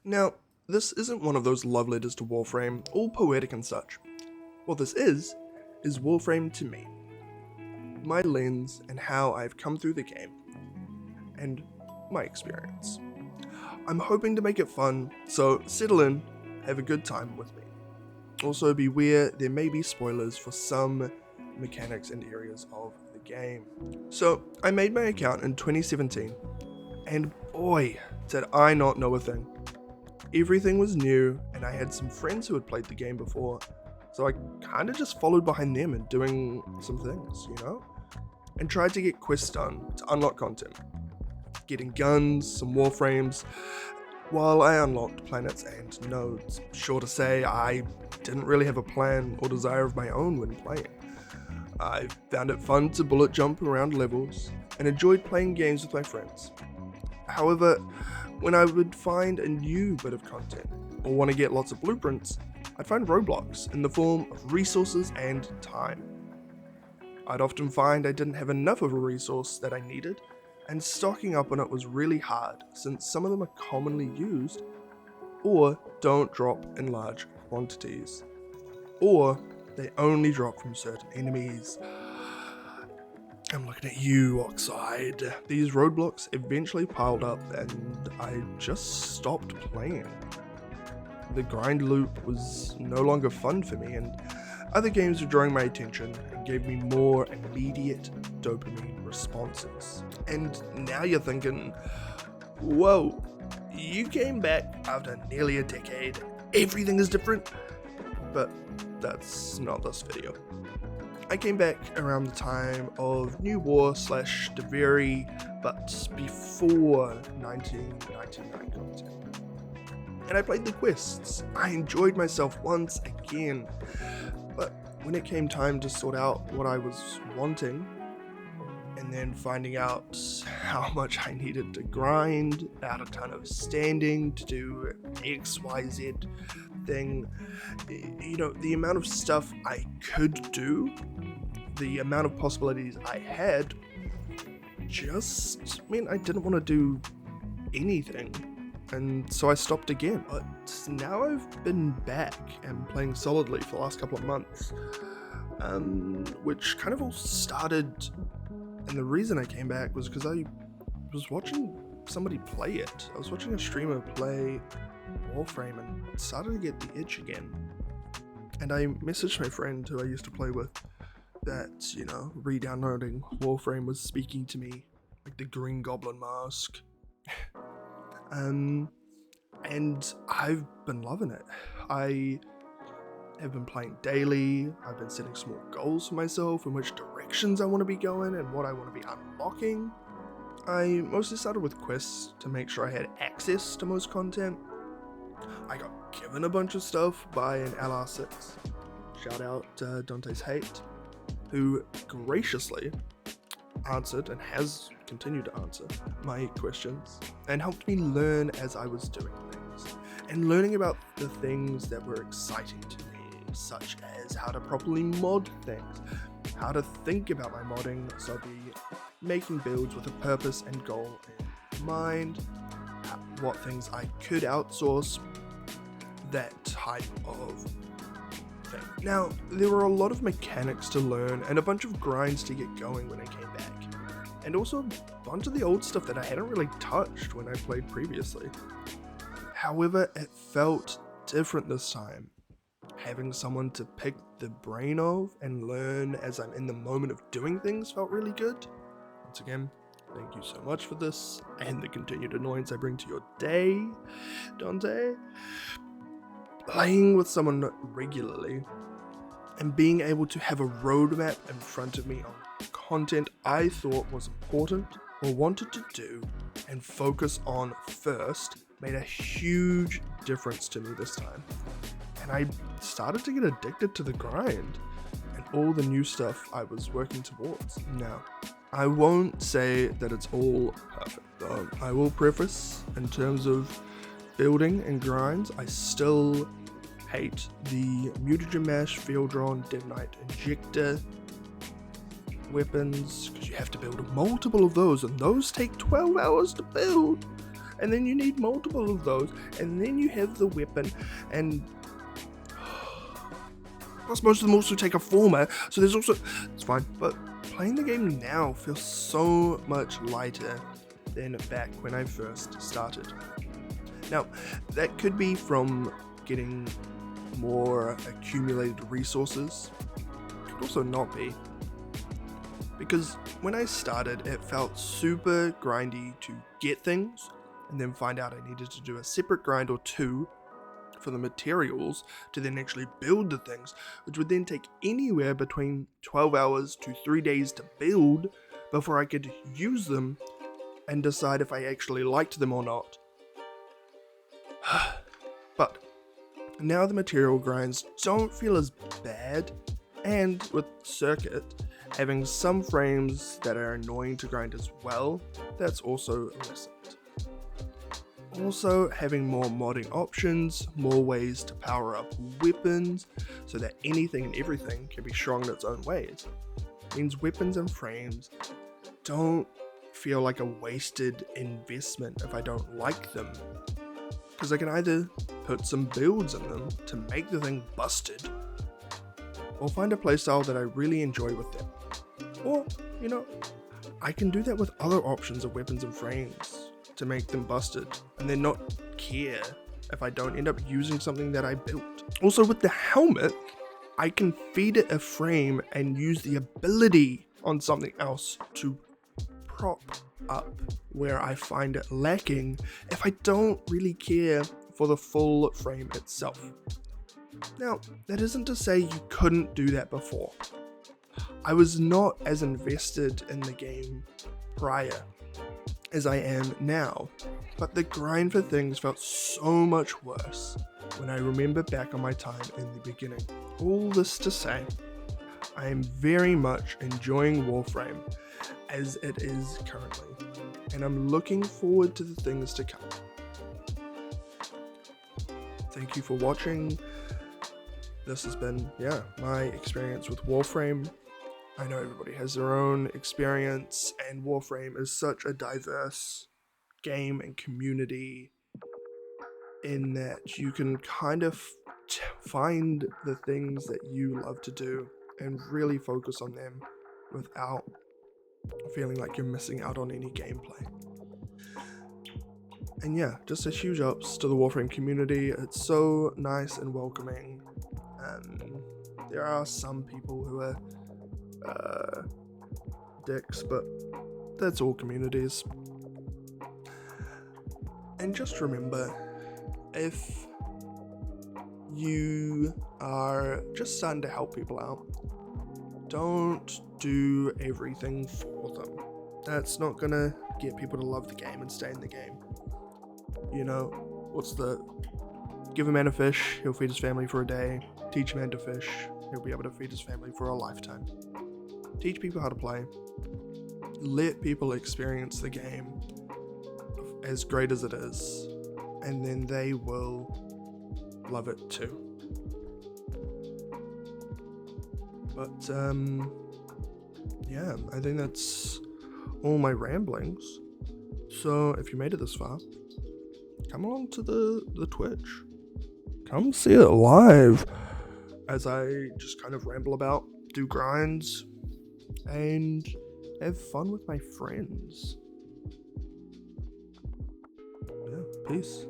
Now, this isn't one of those love letters to Warframe, all poetic and such. What this is Warframe to me, my lens and how I've come through the game, and my experience. I'm hoping to make it fun, so settle in, have a good time with me. Also beware, there may be spoilers for some mechanics and areas of the game. So, I made my account in 2017, and boy, did I not know a thing. Everything was new, and I had some friends who had played the game before, so I kinda just followed behind them and doing some things, And tried to get quests done to unlock content. Getting guns, some warframes, while I unlocked planets and nodes. Sure to say, I didn't really have a plan or desire of my own when playing. I found it fun to bullet jump around levels, and enjoyed playing games with my friends. However, when I would find a new bit of content, or want to get lots of blueprints, I'd find roadblocks in the form of resources and time. I'd often find I didn't have enough of a resource that I needed, and stocking up on it was really hard since some of them are commonly used, or don't drop in large quantities, or they only drop from certain enemies. I'm looking at you, Oxide. These roadblocks eventually piled up and I just stopped playing. The grind loop was no longer fun for me, and other games were drawing my attention and gave me more immediate dopamine responses. And now you're thinking, whoa, you came back after nearly a decade, everything is different? But that's not this video. I came back around the time of New War / the very, but before 1999 content. And I played the quests. I enjoyed myself once again. But when it came time to sort out what I was wanting, and then finding out how much I needed to grind, out a ton of standing to do XYZ thing, the amount of stuff I could do, the amount of possibilities I had, just meant I didn't want to do anything. And so I stopped again. But now I've been back and playing solidly for the last couple of months, which kind of all started, and the reason I came back was because I was watching somebody play it. I was watching a streamer play Warframe and started to get the itch again. And I messaged my friend who I used to play with that, re-downloading Warframe was speaking to me like the Green Goblin mask. And I've been loving it. I have been playing daily. I've been setting small goals for myself in which directions I want to be going and what I want to be unlocking. I mostly started with quests to make sure I had access to most content. I got given a bunch of stuff by an LR6. Shout out Dante's Hate, who graciously answered and has continued to answer my questions and helped me learn as I was doing things, and learning about the things that were exciting to me, such as how to properly mod things, how to think about my modding, so I'll be making builds with a purpose and goal in mind, what things I could outsource, that type of thing. Now, there were a lot of mechanics to learn and a bunch of grinds to get going when I came back, and also a bunch of the old stuff that I hadn't really touched when I played previously. However, it felt different this time. Having someone to pick the brain of and learn as I'm in the moment of doing things felt really good. Once again, thank you so much for this and the continued annoyance I bring to your day, Dante. Playing with someone regularly and being able to have a roadmap in front of me on content I thought was important or wanted to do and focus on first made a huge difference to me this time. And I started to get addicted to the grind and all the new stuff I was working towards. Now, I won't say that it's all perfect though. I will preface, in terms of building and grinds, I still hate the mutagen mash, field drawn, detonite injector weapons, because you have to build multiple of those, and those take 12 hours to build. and then you need multiple of those, and then you have the weapon, and plus most of them also take a format, so there's also, it's fine, but playing the game now feels so much lighter than back when I first started. Now, that could be from getting more accumulated resources, could also not be, because when I started it felt super grindy to get things, and then find out I needed to do a separate grind or two for the materials to then actually build the things, which would then take anywhere between 12 hours to 3 days to build before I could use them and decide if I actually liked them or not. But now the material grinds don't feel as bad, and with Circuit having some frames that are annoying to grind as well, that's also lessened. Also, having more modding options, more ways to power up weapons, so that anything and everything can be strong in its own ways, means weapons and frames don't feel like a wasted investment if I don't like them, because I can either put some builds in them to make the thing busted, or find a playstyle that I really enjoy with them. Or, I can do that with other options of weapons and frames to make them busted, and then not care if I don't end up using something that I built. Also with the helmet, I can feed it a frame and use the ability on something else to prop up where I find it lacking if I don't really care for the full frame itself. Now, that isn't to say you couldn't do that before. I was not as invested in the game prior as I am now, but the grind for things felt so much worse when I remember back on my time in the beginning. All this to say, I am very much enjoying Warframe as it is currently, and I'm looking forward to the things to come. Thank you for watching. This has been, my experience with Warframe. I know everybody has their own experience, and Warframe is such a diverse game and community in that you can kind of find the things that you love to do and really focus on them without feeling like you're missing out on any gameplay. And just a huge ups to the Warframe community. It's so nice and welcoming. There are some people who are dicks, but that's all communities. And just remember, if you are just starting to help people out, don't do everything for them. That's not gonna get people to love the game and stay in the game. Give a man a fish, he'll feed his family for a day. Teach a man to fish, he'll be able to feed his family for a lifetime. Teach people how to play. Let people experience the game as great as it is, and then they will love it too. But I think that's all my ramblings. So if you made it this far, come along to the Twitch. Come see it live as I just kind of ramble about, do grinds, and have fun with my friends. Peace.